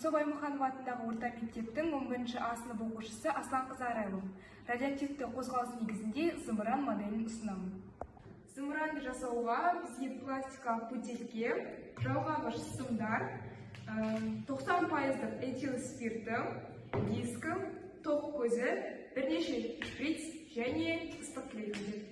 Құтсу Баймұханова атындағы орта мектептің 11-ші А сынып оқушысы Асланқызы Арайлым. Радиоактивті қозғалыс негізінде зымыран моделін ұсынамын. Зымыранды жасауға бізге пластикалық бөтелке, жалғағыш сымдар, 90% этил спирті, дискі, тоқ көзі, бірнеше шприц және ыстық клей қажет.